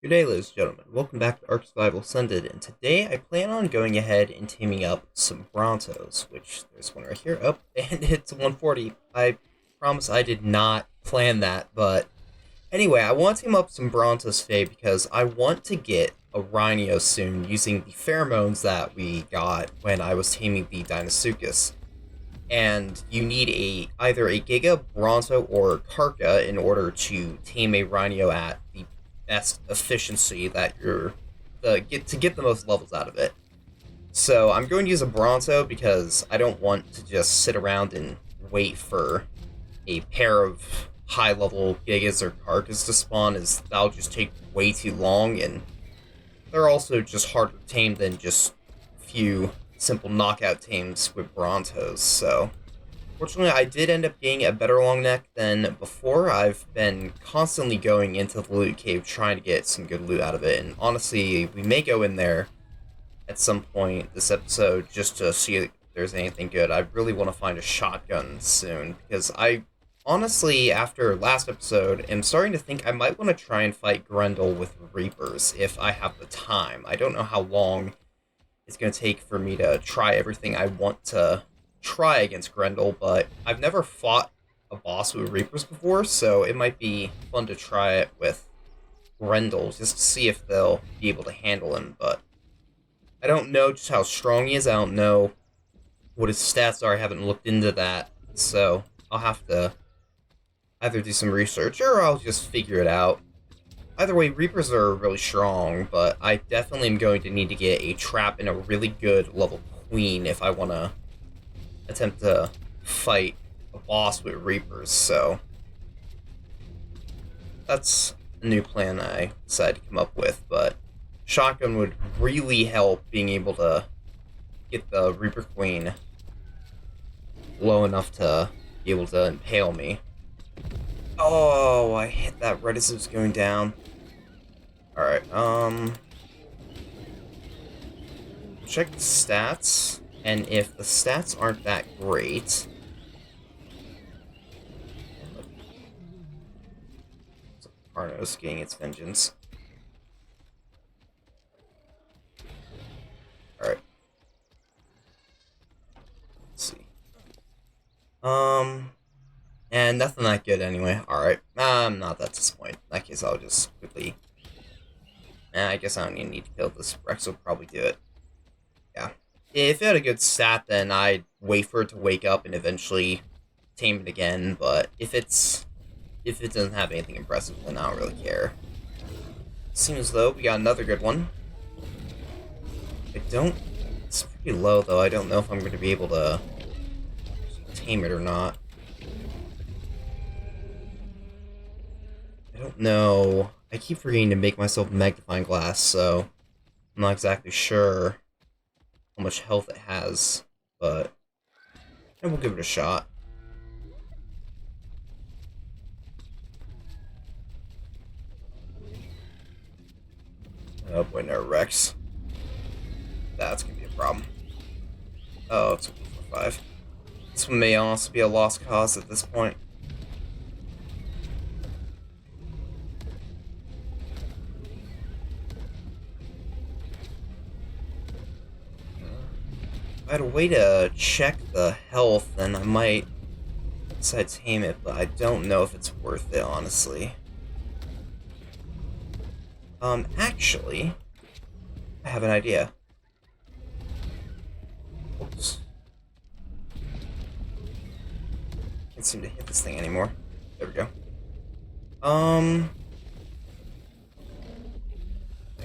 Good day, ladies and gentlemen. Welcome back to Ark Survival Ascended, and today I plan on going ahead and taming up some Brontos, which there's one right here. Oh, and it's 140. I promise I did not plan that, but anyway, I want to tame up some Brontos today because I want to get a Rhynios soon using the pheromones that we got when I was taming the Deinosuchus. And you need either a Giga, Bronto, or Karka in order to tame a Rhino at the best efficiency that to get the most levels out of it. So I'm going to use a Bronto because I don't want to just sit around and wait for a pair of high-level Gigas or Karkas to spawn, as that'll just take way too long, and they're also just harder to tame than just a few simple knockout tames with Brontos. So fortunately, I did end up getting a better long neck than before. I've been constantly going into the loot cave trying to get some good loot out of it, and honestly, we may go in there at some point this episode just to see if there's anything good. I really want to find a shotgun soon, because I honestly, after last episode, am starting to think I might want to try and fight Grendel with Reapers if I have the time. I don't know how long it's going to take for me to try everything I want to try against Grendel, but I've never fought a boss with Reapers before, so it might be fun to try it with Grendel just to see if they'll be able to handle him. But I don't know just how strong he is. I don't know what his stats are. I haven't looked into that, so I'll have to either do some research or I'll just figure it out. Either way, Reapers are really strong, but I definitely am going to need to get a trap and a really good level queen if I want to attempt to fight a boss with Reapers, so that's a new plan I decided to come up with, but shotgun would really help being able to get the Reaper Queen low enough to be able to impale me. Oh, I hit that right as it was going down. Alright, check the stats, and if the stats aren't that great, Arnos getting its vengeance. Alright. Let's see. And nothing that good anyway. Alright. I'm not that disappointed. In that case, I'll just quickly... I guess I don't even need to kill this. Rex will probably do it. Yeah. If it had a good stat, then I'd wait for it to wake up and eventually tame it again, but if it doesn't have anything impressive, then I don't really care. Seems as though we got another good one. It's pretty low though. I don't know if I'm going to be able to tame it or not. I don't know. I keep forgetting to make myself a magnifying glass, so I'm not exactly sure how much health it has, but we'll give it a shot. Oh boy, no, Rex. That's gonna be a problem. Oh, it's 5. This one may also be a lost cause at this point. If I had a way to check the health, then I might decide to tame it, but I don't know if it's worth it, honestly. Actually, I have an idea. Oops. Can't seem to hit this thing anymore. There we go. I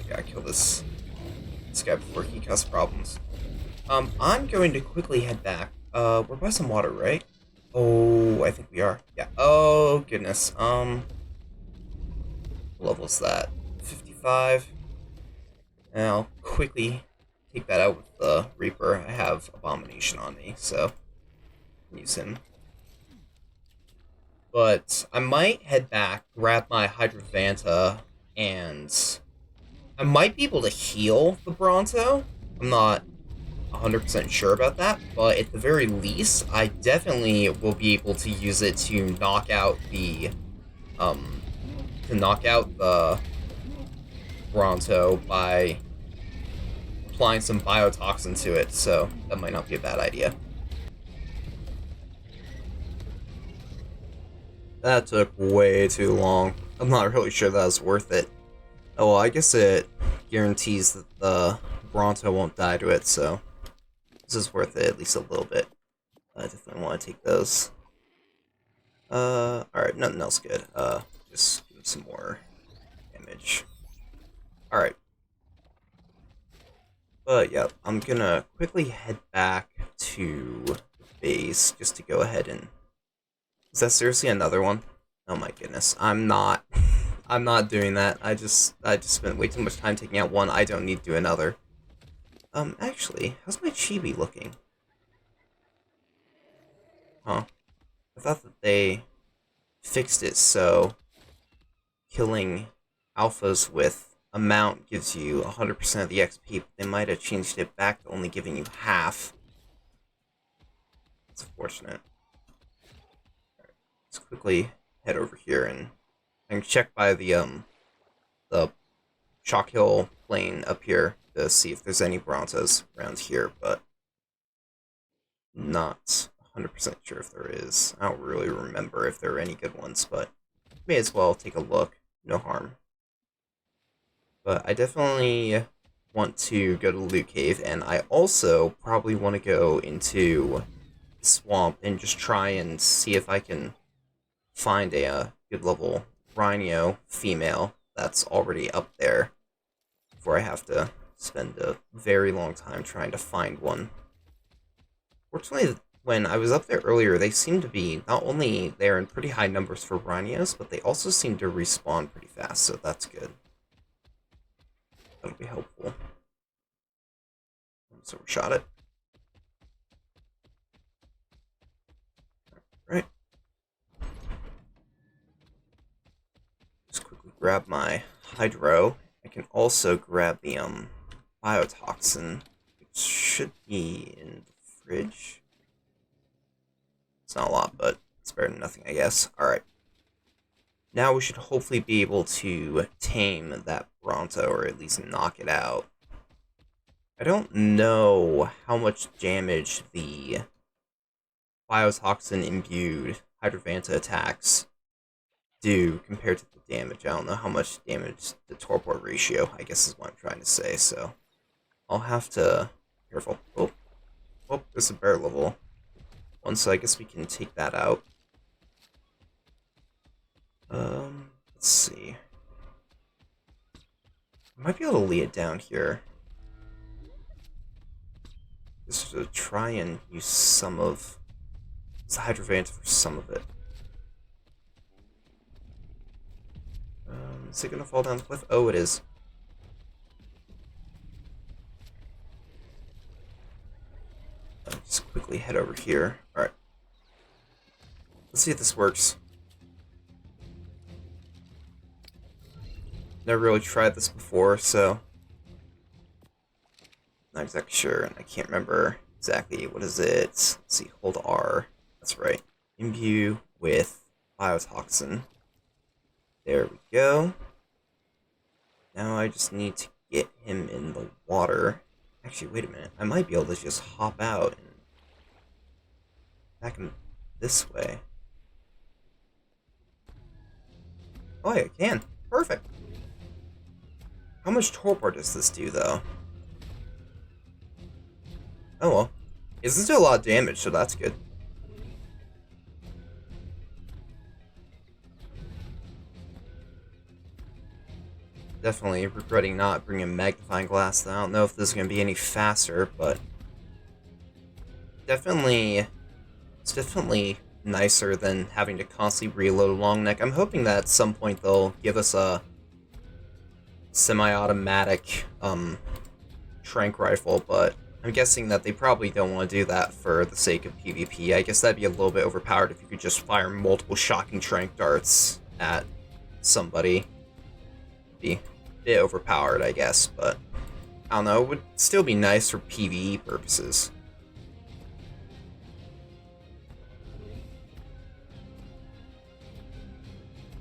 gotta kill this guy before he causes problems. I'm going to quickly head back. We're by some water, right? Oh, I think we are. Yeah. Oh, goodness. What level's that? 55. And I'll quickly take that out with the Reaper. I have Abomination on me, so I can use him. But I might head back, grab my Hydravanta, and I might be able to heal the Bronto. I'm not 100% sure about that, but at the very least, I definitely will be able to use it to knock out the Bronto by applying some biotoxin to it, so that might not be a bad idea. That took way too long. I'm not really sure that was worth it. Oh, well, I guess it guarantees that the Bronto won't die to it, so this is worth it at least a little bit. I definitely want to take those. Alright, nothing else good. Just give some more damage. Alright. But yeah, I'm gonna quickly head back to the base just to go ahead and... Is that seriously another one? Oh my goodness, I'm not... I'm not doing that. I just spent way too much time taking out one. I don't need to do another. Actually, how's my chibi looking? Huh. I thought that they fixed it so killing alphas with a mount gives you 100% of the XP, but they might have changed it back to only giving you half. It's unfortunate. Alright, let's quickly head over here and I can check by the Chalk Hill Plain up here to see if there's any Brontos around here, but not 100% sure if there is. I don't really remember if there are any good ones, but may as well take a look. No harm. But I definitely want to go to the Loot Cave, and I also probably want to go into the swamp and just try and see if I can find a good level Rhino female that's already up there before I have to spend a very long time trying to find one. Fortunately, when I was up there earlier, they seemed to be not only there in pretty high numbers for Rhynios, but they also seem to respawn pretty fast, so that's good. That'll be helpful. So we shot it. Right. Just quickly grab my Hydro. I can also grab the biotoxin, which should be in the fridge. It's not a lot, but it's better than nothing, I guess. Alright. Now we should hopefully be able to tame that Bronto, or at least knock it out. I don't know how much damage the biotoxin-imbued Hydrovanta attacks do compared to the damage. I don't know how much damage the torpor ratio, I guess is what I'm trying to say, so I'll have to... Careful. Oh, there's a bear level one, so I guess we can take that out. Let's see. I might be able to lay it down here. Just to try and use some of... It's the Hydrovanta for some of it. Is it gonna fall down the cliff? Oh, it is. Just quickly head over here. Alright. Let's see if this works. Never really tried this before, so... Not exactly sure, and I can't remember exactly what is it. Let's see, hold R. That's right. Imbue with biotoxin. There we go. Now I just need to get him in the water. Actually, wait a minute. I might be able to just hop out and back him this way. Oh, yeah, I can. Perfect. How much torpor does this do, though? Oh well. It doesn't do a lot of damage, so that's good. Definitely regretting not bringing magnifying glass. I don't know if this is going to be any faster, but it's definitely nicer than having to constantly reload a long neck. I'm hoping that at some point they'll give us a semi-automatic trank rifle, but I'm guessing that they probably don't want to do that for the sake of PvP. I guess that'd be a little bit overpowered if you could just fire multiple shocking trank darts at somebody. Be a bit overpowered, I guess, but I don't know, it would still be nice for PvE purposes.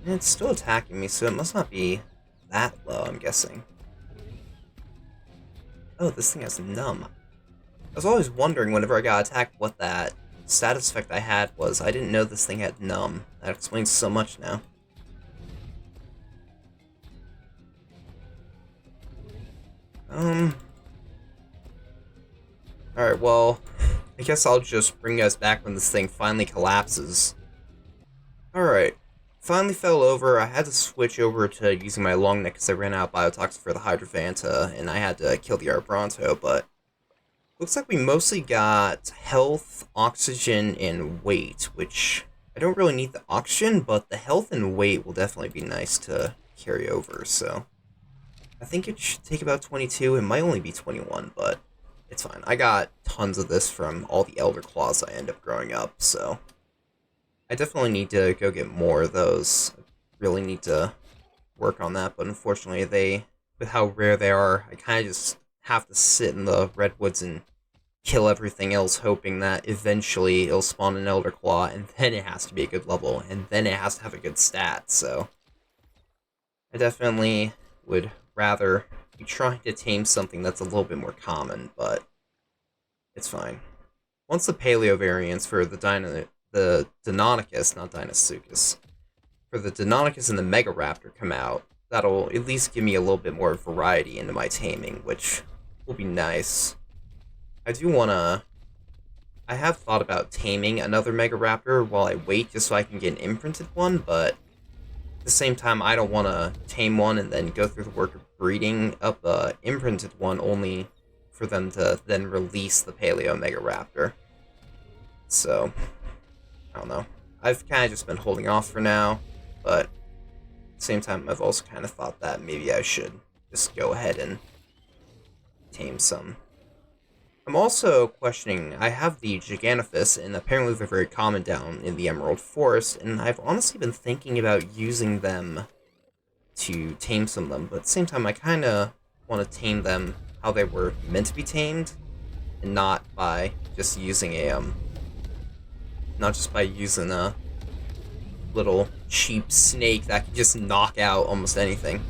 And it's still attacking me, so it must not be that low, I'm guessing. Oh, this thing has numb. I was always wondering whenever I got attacked what that status effect I had was. I didn't know this thing had numb. That explains so much now. Alright, well, I guess I'll just bring you guys back when this thing finally collapses. Alright, finally fell over. I had to switch over to using my long neck because I ran out of biotoxin for the Hydravanta, and I had to kill the Bronto, but looks like we mostly got health, oxygen, and weight, which I don't really need the oxygen, but the health and weight will definitely be nice to carry over, so I think it should take about 22. It might only be 21, but it's fine. I got tons of this from all the Elder Claws I end up growing up, so I definitely need to go get more of those. I really need to work on that, but unfortunately with how rare they are, I kind of just have to sit in the redwoods and kill everything else, hoping that eventually it'll spawn an Elder Claw, and then it has to be a good level, and then it has to have a good stat, so I definitely would rather be trying to tame something that's a little bit more common, but it's fine. Once the paleo variants for the Deinonychus, not Deinosuchus, for the Deinonychus and the Megaraptor come out, that'll at least give me a little bit more variety into my taming, which will be nice. I have thought about taming another Megaraptor while I wait just so I can get an imprinted one, but at the same time, I don't want to tame one and then go through the work of breeding up a imprinted one only for them to then release the Paleo Megaraptor. So, I don't know. I've kind of just been holding off for now, but at the same time, I've also kind of thought that maybe I should just go ahead and tame some. I'm also questioning, I have the Giganophis, and apparently they're very common down in the Emerald Forest, and I've honestly been thinking about using them to tame some of them, but at the same time I kind of want to tame them how they were meant to be tamed, and not by just using a, not just by using a little cheap snake that can just knock out almost anything.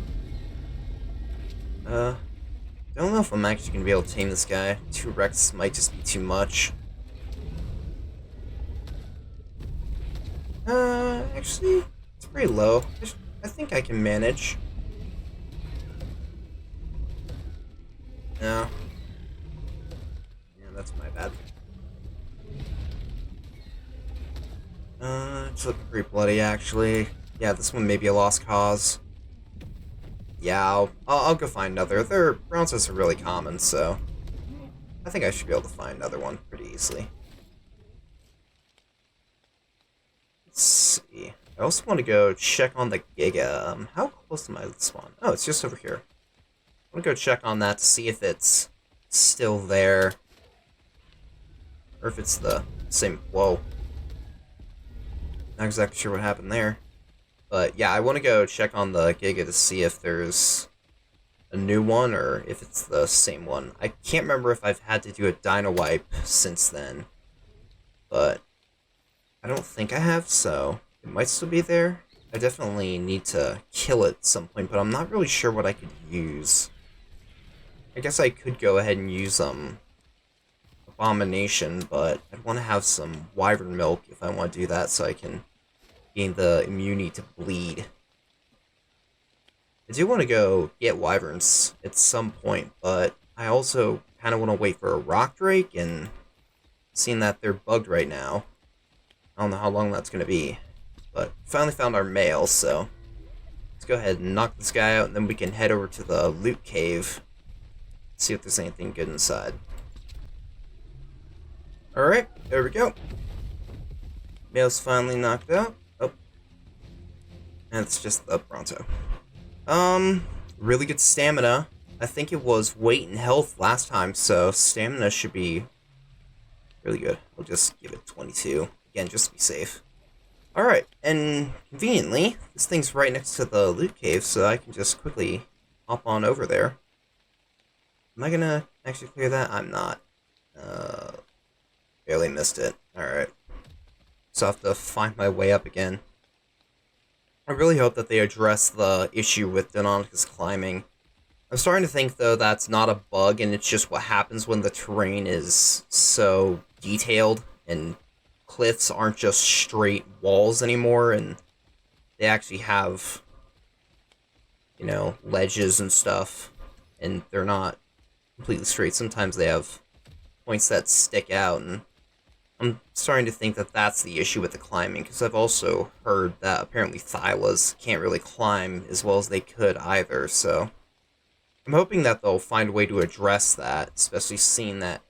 I don't know if I'm actually going to be able to tame this guy. 2 Rex might just be too much. Actually, it's pretty low. I think I can manage. No. Yeah, that's my bad. It's looking pretty bloody, actually. Yeah, this one may be a lost cause. Yeah, I'll go find another. Their Brontos are really common, so I think I should be able to find another one pretty easily. Let's see. I also want to go check on the Giga. How close am I to the spawn? Oh, it's just over here. I want to go check on that to see if it's still there. Or if it's the same. Whoa. Not exactly sure what happened there. But yeah, I want to go check on the Giga to see if there's a new one or if it's the same one. I can't remember if I've had to do a dino wipe since then, but I don't think I have, so it might still be there. I definitely need to kill it at some point, but I'm not really sure what I could use. I guess I could go ahead and use Abomination, but I'd want to have some wyvern milk if I want to do that so I can gain the immunity to bleed. I do want to go get wyverns at some point, but I also kind of want to wait for a rock drake, and seeing that they're bugged right now, I don't know how long that's going to be. But finally found our male, so let's go ahead and knock this guy out, and then we can head over to the loot cave, see if there's anything good inside. Alright, there we go. Male's finally knocked out. Oh. And it's just the Bronto. Really good stamina. I think it was weight and health last time, so stamina should be really good. We'll just give it 22. Again, just to be safe. Alright, and conveniently, this thing's right next to the loot cave, so I can just quickly hop on over there. Am I gonna actually clear that? I'm not. Barely missed it. Alright. So I have to find my way up again. I really hope that they address the issue with Deinonychus climbing. I'm starting to think, though, that's not a bug, and it's just what happens when the terrain is so detailed, and cliffs aren't just straight walls anymore, and they actually have, ledges and stuff, and they're not completely straight. Sometimes they have points that stick out, and I'm starting to think that that's the issue with the climbing, because I've also heard that apparently Thylas can't really climb as well as they could either, so I'm hoping that they'll find a way to address that, especially seeing that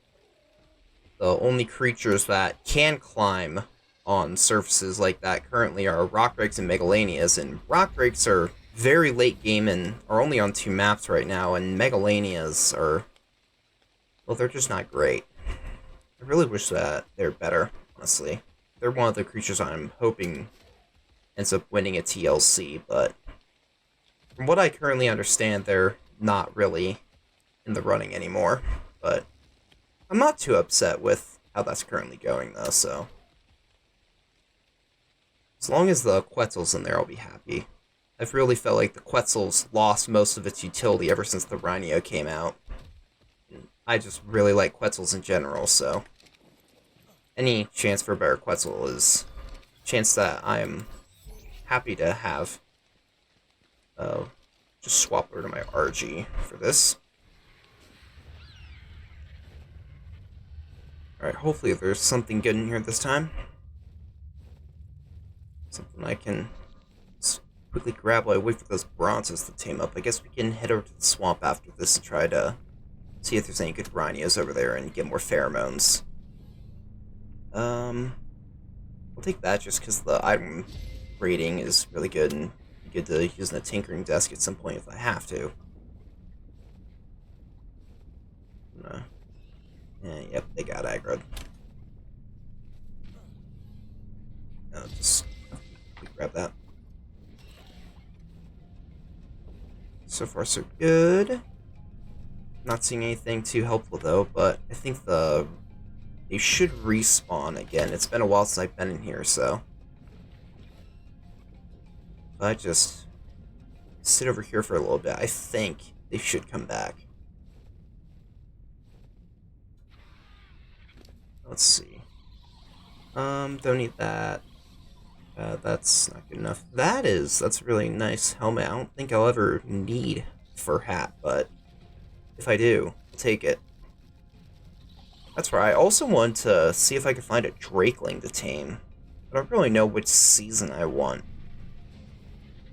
the only creatures that can climb on surfaces like that currently are rock drakes and megalanias, and rock drakes are very late game and are only on 2 maps right now, and megalanias are, well, they're just not great. I really wish that they're better, honestly. They're one of the creatures I'm hoping ends up winning a TLC, but from what I currently understand, they're not really in the running anymore. But I'm not too upset with how that's currently going, though, so as long as the Quetzal's in there, I'll be happy. I've really felt like the Quetzal's lost most of its utility ever since the Rhino came out. I just really like Quetzals in general, so any chance for a better Quetzal is a chance that I am happy to have. Just swap over to my RG for this. Alright, hopefully there's something good in here this time. Something I can quickly grab while I wait for those Brontos to tame up. I guess we can head over to the swamp after this and try to see if there's any good Rhynios over there and get more pheromones. I'll take that just because the item rating is really good and good to use in a tinkering desk at some point if I have to. Yep, they got aggroed. Just grab that. So far, so good. Not seeing anything too helpful though, but I think they should respawn again. It's been a while since I've been in here, so if I just sit over here for a little bit, I think they should come back. Let's see. Don't need that. That's not good enough. That's a really nice helmet. I don't think I'll ever need fur hat, but if I do, I'll take it. That's right. I also want to see if I can find a Drakeling to tame. I don't really know which season I want.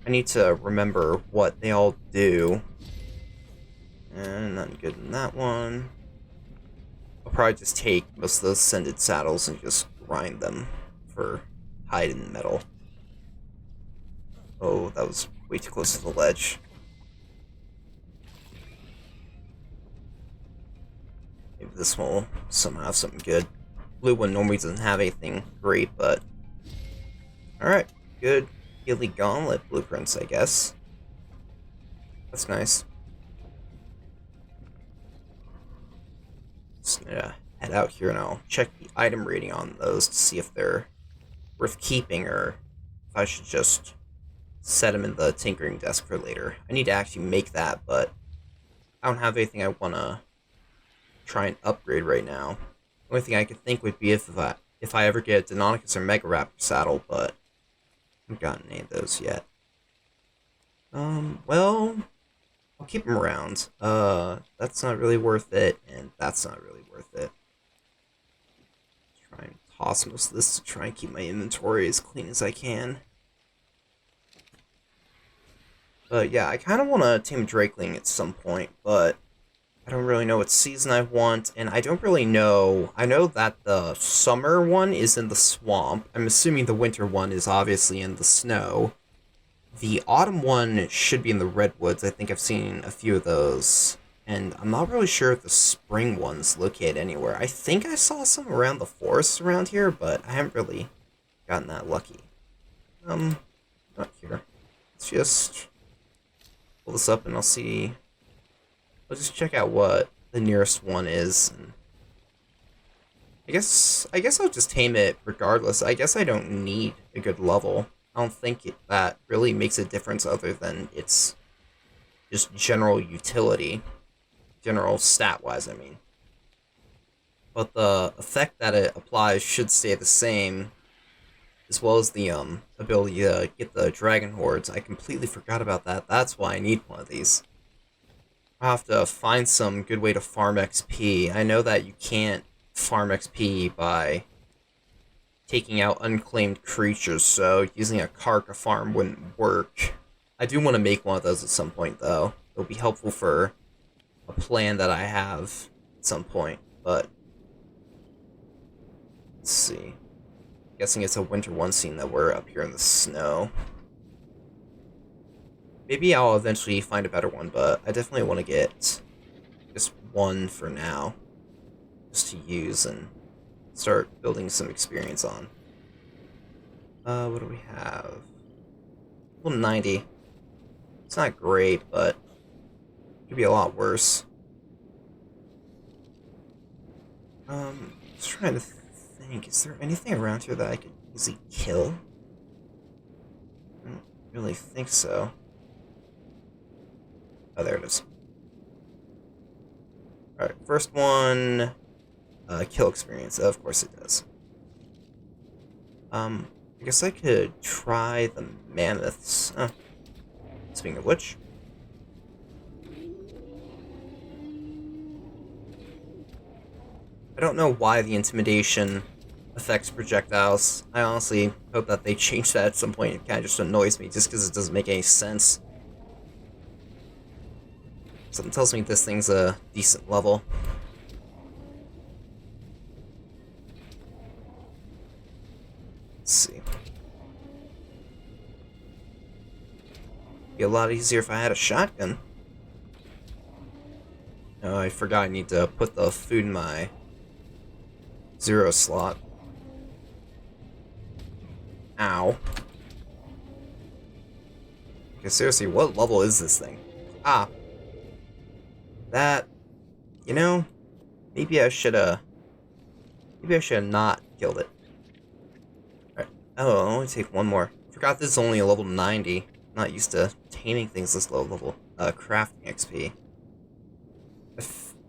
I need to remember what they all do. And nothing good in that one. I'll probably just take most of those Ascended saddles and just grind them for hide and metal. Oh, that was way too close to the ledge. Maybe this one will somehow have something good. Blue one normally doesn't have anything great, but alright, good. Gilly Gauntlet blueprints, I guess. That's nice. Just gonna head out here and I'll check the item rating on those to see if they're worth keeping or if I should just set them in the tinkering desk for later. I need to actually make that, but I don't have anything I want to try and upgrade right now. The only thing I could think would be if I ever get a Deinonychus or Mega Raptor saddle, but I haven't gotten any of those yet. Well, I'll keep them around. That's not really worth it, and that's not really worth it. Try and toss most of this to try and keep my inventory as clean as I can. But yeah, I kind of want to tame Drakeling at some point, but I don't really know what season I want, and I don't really know. I know that the summer one is in the swamp. I'm assuming the winter one is obviously in the snow. The autumn one should be in the redwoods. I think I've seen a few of those. And I'm not really sure if the spring one's located anywhere. I think I saw some around the forest around here, but I haven't really gotten that lucky. Not here. Let's just pull this up and I'll see. I'll just check out what the nearest one is. And I guess I'll just tame it regardless. I guess I don't need a good level. I don't think that really makes a difference other than it's just general utility, general stat-wise, I mean. But the effect that it applies should stay the same, as well as the ability to get the dragon hordes. I completely forgot about that. That's why I need one of these. I'll have to find some good way to farm XP. I know that you can't farm XP by taking out unclaimed creatures, so using a Karka farm wouldn't work. I do want to make one of those at some point, though. It'll be helpful for a plan that I have at some point, but let's see. Guessing it's a winter one scene that we're up here in the snow. Maybe I'll eventually find a better one, but I definitely want to get just one for now, just to use and start building some experience on. What do we have? Level 90. It's not great, but it could be a lot worse. Just trying to think, is there anything around here that I could easily kill? I don't really think so. Oh, there it is. Alright, first one, kill experience. Of course it does. I guess I could try the mammoths. Oh. Speaking of which. I don't know why the intimidation affects projectiles. I honestly hope that they change that at some point. It kind of just annoys me just because it doesn't make any sense. Something tells me this thing's a decent level. Let's see. Be a lot easier if I had a shotgun. Oh, I forgot I need to put the food in my 0 slot. Ow. Okay, seriously, what level is this thing? Ah. That, you know, maybe I should have not killed it. Alright. Oh, I'll only take one more. Forgot this is only a level 90. Not used to taming things this low level. Crafting XP. I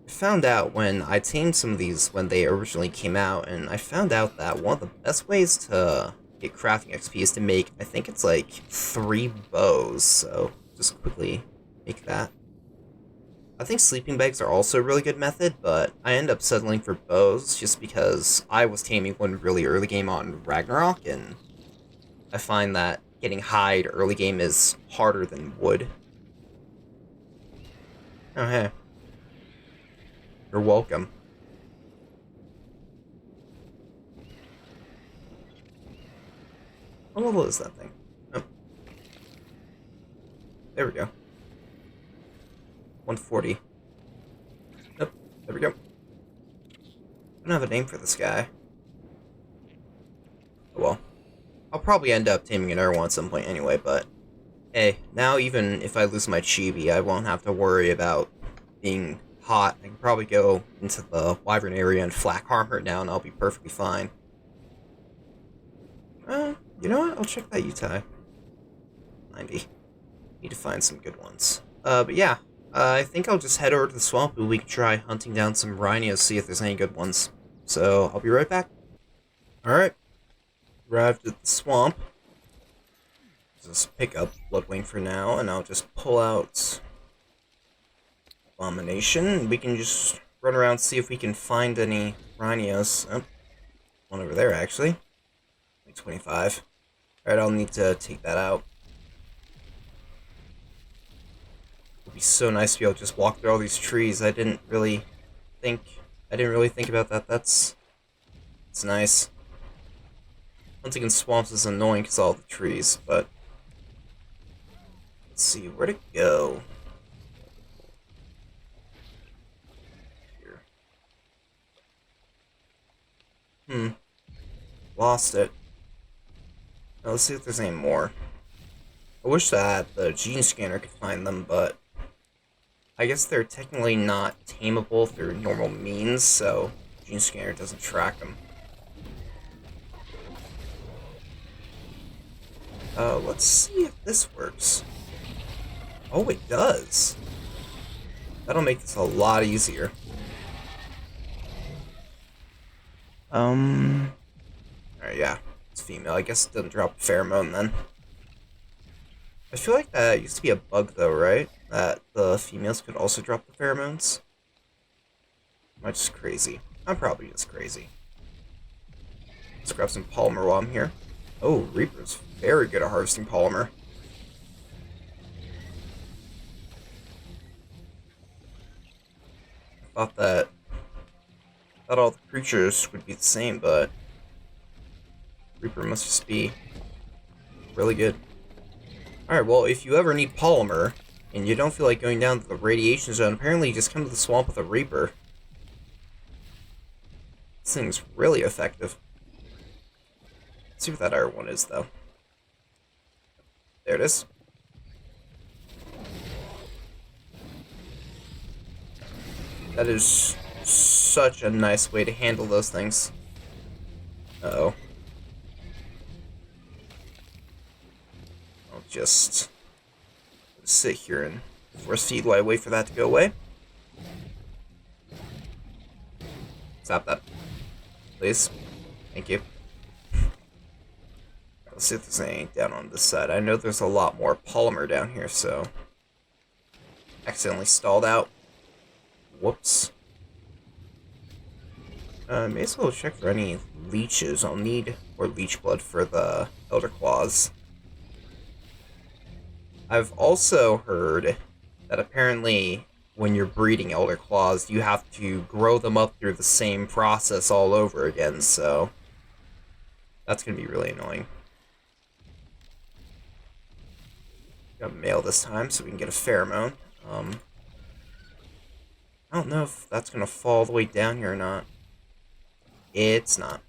found out when I tamed some of these when they originally came out, and I found out that one of the best ways to get crafting XP is to make, I think it's like 3 bows, so just quickly make that. I think sleeping bags are also a really good method, but I end up settling for bows just because I was taming one really early game on Ragnarok, and I find that getting hide early game is harder than wood. Oh, hey. You're welcome. What level is that thing? Oh. There we go. 140. Nope, there we go. I don't have a name for this guy. Oh well. I'll probably end up taming another one at some point anyway, but hey, now even if I lose my chibi, I won't have to worry about being hot. I can probably go into the wyvern area and flak armor it down, and I'll be perfectly fine. You know what? I'll check that Utai. 90. Need to find some good ones. But yeah. I think I'll just head over to the swamp and we can try hunting down some Rhynios, see if there's any good ones. So, I'll be right back. Alright. Arrived at the swamp. Just pick up Bloodwing for now, and I'll just pull out Abomination. We can just run around and see if we can find any Rhynios. Oh, one over there, actually. Like 25. Alright, I'll need to take that out. It'd be so nice to be able to just walk through all these trees. I didn't really think about that. That's nice. Hunting in swamps is annoying because of all the trees, but let's see where to go. Here. Lost it. Now, let's see if there's any more. I wish that the gene scanner could find them, but I guess they're technically not tameable through normal means, so gene scanner doesn't track them. Let's see if this works. Oh, it does. That'll make this a lot easier. Alright, yeah. It's female. I guess it doesn't drop a pheromone then. I feel like that used to be a bug though, right? That the females could also drop the pheromones. Am I just crazy? I'm probably just crazy. Let's grab some polymer while I'm here. Oh, Reaper's very good at harvesting polymer. I thought all the creatures would be the same, but Reaper must just be really good. Alright, well, if you ever need polymer, and you don't feel like going down to the radiation zone, apparently you just come to the swamp with a Reaper. This thing's really effective. Let's see what that other one is, though. There it is. That is such a nice way to handle those things. Uh-oh. I'll just sit here and force feed while I wait for that to go away. Stop that. Please. Thank you. Let's see if there's anything down on this side. I know there's a lot more polymer down here, so... Accidentally stalled out. Whoops. May as well check for any leeches. I'll need more leech blood for the Elder Claws. I've also heard that apparently when you're breeding Elder Claws, you have to grow them up through the same process all over again, so that's going to be really annoying. Got male this time, so we can get a pheromone. I don't know if that's going to fall all the way down here or not. It's not.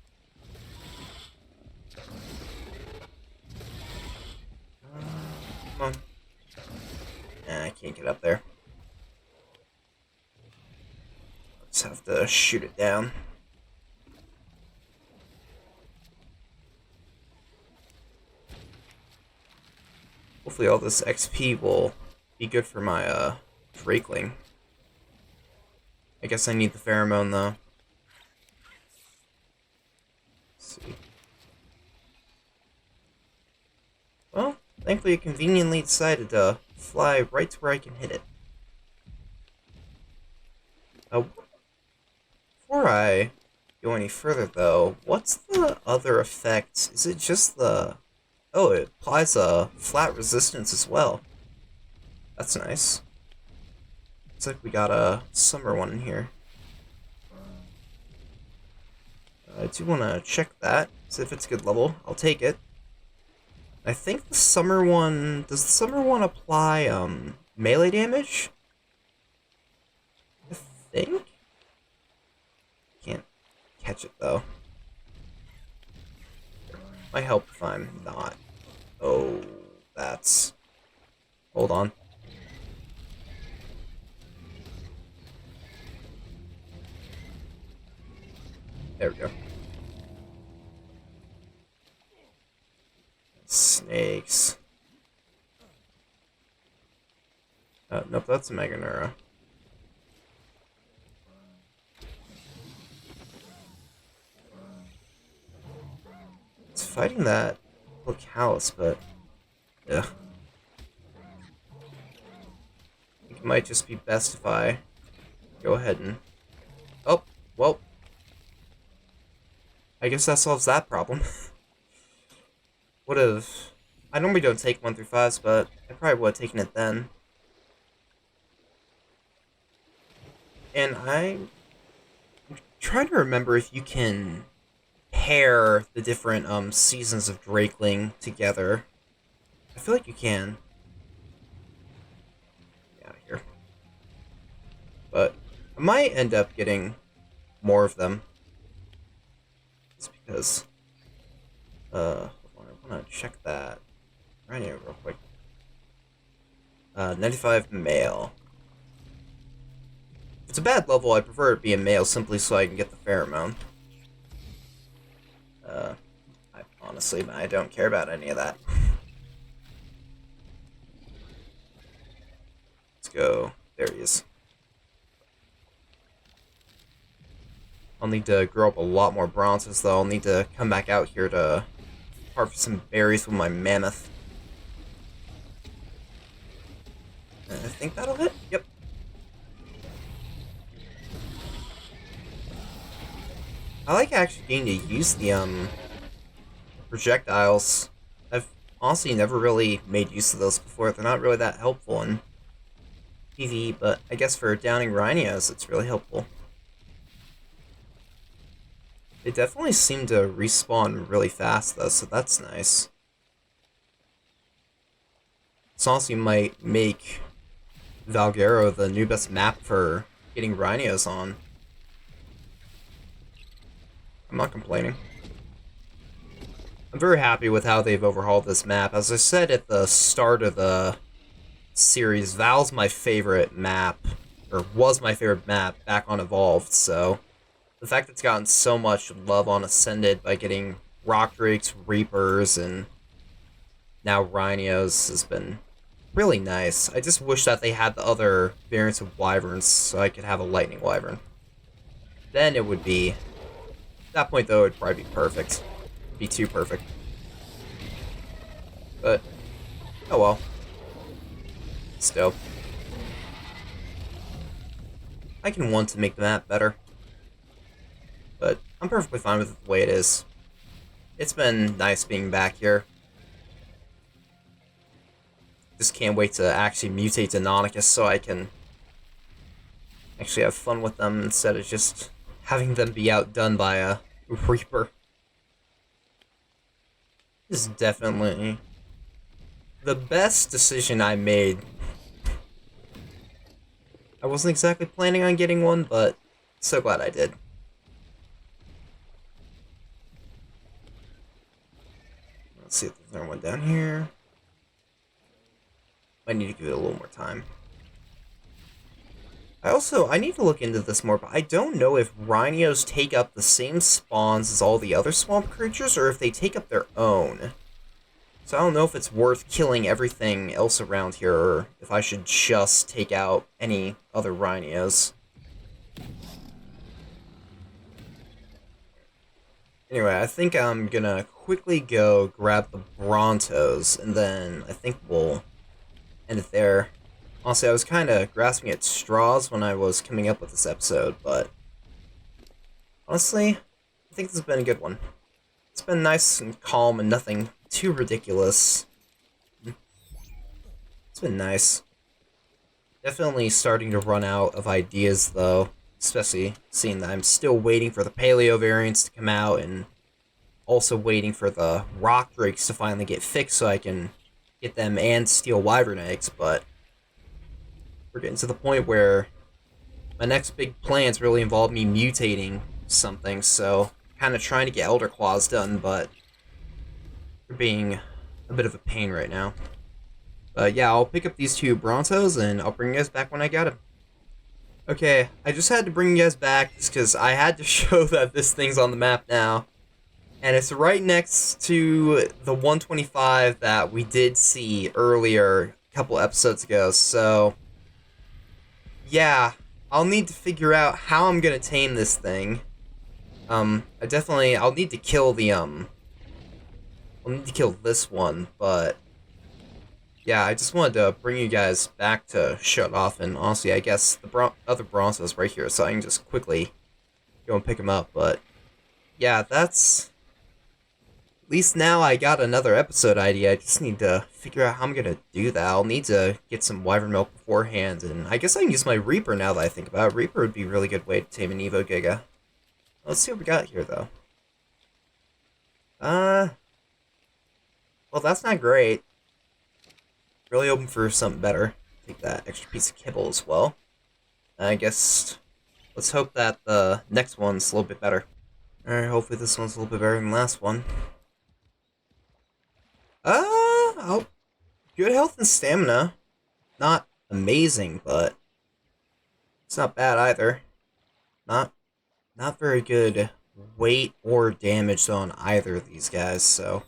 Come on. Nah, I can't get up there. Let's have to shoot it down. Hopefully all this XP will be good for my Drakeling. I guess I need the pheromone though. Let's see. Well, thankfully it conveniently decided to fly right to where I can hit it. Before I go any further though, what's the other effect? Is it just the... Oh, it applies a flat resistance as well. That's nice. Looks like we got a summer one in here. I do want to check that, see if it's a good level. I'll take it. I think the summer one... Does the summer one apply melee damage? I think? Can't catch it though. Might help if I'm not. Oh, that's... Hold on. There we go. Snakes. Nope, that's a Meganura. It's fighting that Localis, but... yeah. I think it might just be best if I go ahead and... Oh, well... I guess that solves that problem. Would've... I normally don't take 1 through 5s, but I probably would've taken it then. And I'm trying to remember if you can pair the different seasons of Drakeling together. I feel like you can. Get out of here. But I might end up getting more of them. Just because hold on, I wanna check that right here real quick. 95 male. If it's a bad level, I prefer it be a male simply so I can get the pheromone. I don't care about any of that. go. There he is. I'll need to grow up a lot more Brontos, though. I'll need to come back out here to harvest some berries with my mammoth. I think that'll hit. Yep. I like actually getting to use the projectiles. I've honestly never really made use of those before. They're not really that helpful in PvE, but I guess for downing Rhynios, it's really helpful. They definitely seem to respawn really fast, though, so that's nice. This honestly might make Valguero the new best map for getting Rhynios on. I'm not complaining. I'm very happy with how they've overhauled this map. As I said at the start of the series, Val's my favorite map, or was my favorite map back on Evolved, so the fact that it's gotten so much love on Ascended by getting Rock Drakes, Reapers, and now Rhynios has been really nice. I just wish that they had the other variants of Wyverns so I could have a Lightning Wyvern. Then it would be... At that point, though, it would probably be perfect. It'd be too perfect. But, oh well. Still. I can want to make the map better. But I'm perfectly fine with it the way it is. It's been nice being back here. Just can't wait to actually mutate Deinonychus so I can actually have fun with them instead of just having them be outdone by a Reaper. This is definitely the best decision I made. I wasn't exactly planning on getting one, but so glad I did. Let's see if there's another one down here. I need to give it a little more time. I need to look into this more, but I don't know if Rhynios take up the same spawns as all the other swamp creatures, or if they take up their own. So I don't know if it's worth killing everything else around here, or if I should just take out any other Rhynios. Anyway, I think I'm gonna quickly go grab the Brontos, and then I think we'll end it there. Honestly, I was kind of grasping at straws when I was coming up with this episode, but honestly, I think this has been a good one. It's been nice and calm and nothing too ridiculous. It's been nice. Definitely starting to run out of ideas, though, especially seeing that I'm still waiting for the Paleo variants to come out, and also waiting for the Rock Drakes to finally get fixed so I can get them and steal Wyvern eggs, but we're getting to the point where my next big plans really involve me mutating something, so kind of trying to get Elder Claws done, but they're being a bit of a pain right now. But yeah, I'll pick up these two Brontos, and I'll bring you guys back when I got them. Okay, I just had to bring you guys back just because I had to show that this thing's on the map now. And it's right next to the 125 that we did see earlier, a couple episodes ago, so yeah, I'll need to figure out how I'm gonna tame this thing. I'll need to kill the, I'll need to kill this one, but yeah, I just wanted to bring you guys back to show it off, and honestly, I guess the other Brontos right here, so I can just quickly go and pick them up, but yeah, that's... At least now I got another episode idea. I just need to figure out how I'm gonna do that. I'll need to get some Wyvern milk beforehand, and I guess I can use my Reaper now that I think about it. Reaper would be a really good way to tame an Evo Giga. Let's see what we got here, though. Well, that's not great. Really hoping for something better. Take that extra piece of kibble as well. I guess let's hope that the next one's a little bit better. Alright, hopefully this one's a little bit better than the last one. Oh, good health and stamina. Not amazing, but it's not bad either. Not very good weight or damage on either of these guys, so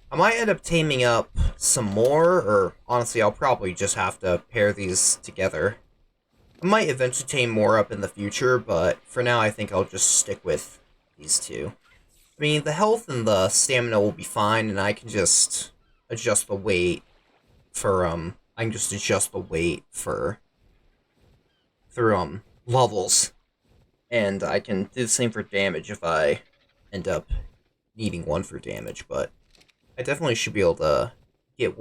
I might end up taming up some more, or honestly, I'll probably just have to pair these together. I might eventually tame more up in the future, but for now I think I'll just stick with these two. I mean, the health and the stamina will be fine, and I can just adjust the weight for, I can just adjust the weight for, through, levels. And I can do the same for damage if I end up needing one for damage, but I definitely should be able to get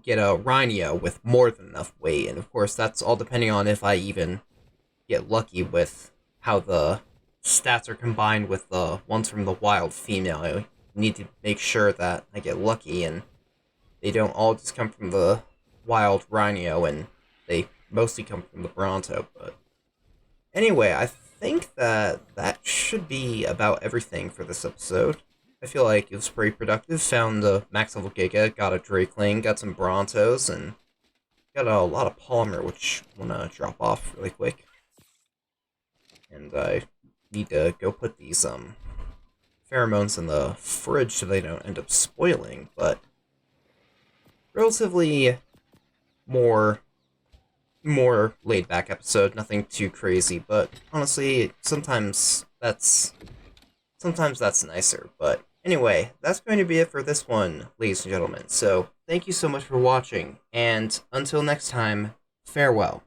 get a Rhino with more than enough weight, and of course that's all depending on if I even get lucky with how the stats are combined with the ones from the wild female. I need to make sure that I get lucky and they don't all just come from the wild Rhino and they mostly come from the Bronto. But anyway, I think that should be about everything for this episode. I feel like it was pretty productive. Found the max level Giga, got a Drakeling, got some Brontos, and got a lot of Polymer, which I want to drop off really quick. And I need to go put these pheromones in the fridge so they don't end up spoiling, but relatively more laid back episode, nothing too crazy, but honestly sometimes that's nicer. But anyway, that's going to be it for this one, ladies and gentlemen. So thank you so much for watching, and until next time, farewell.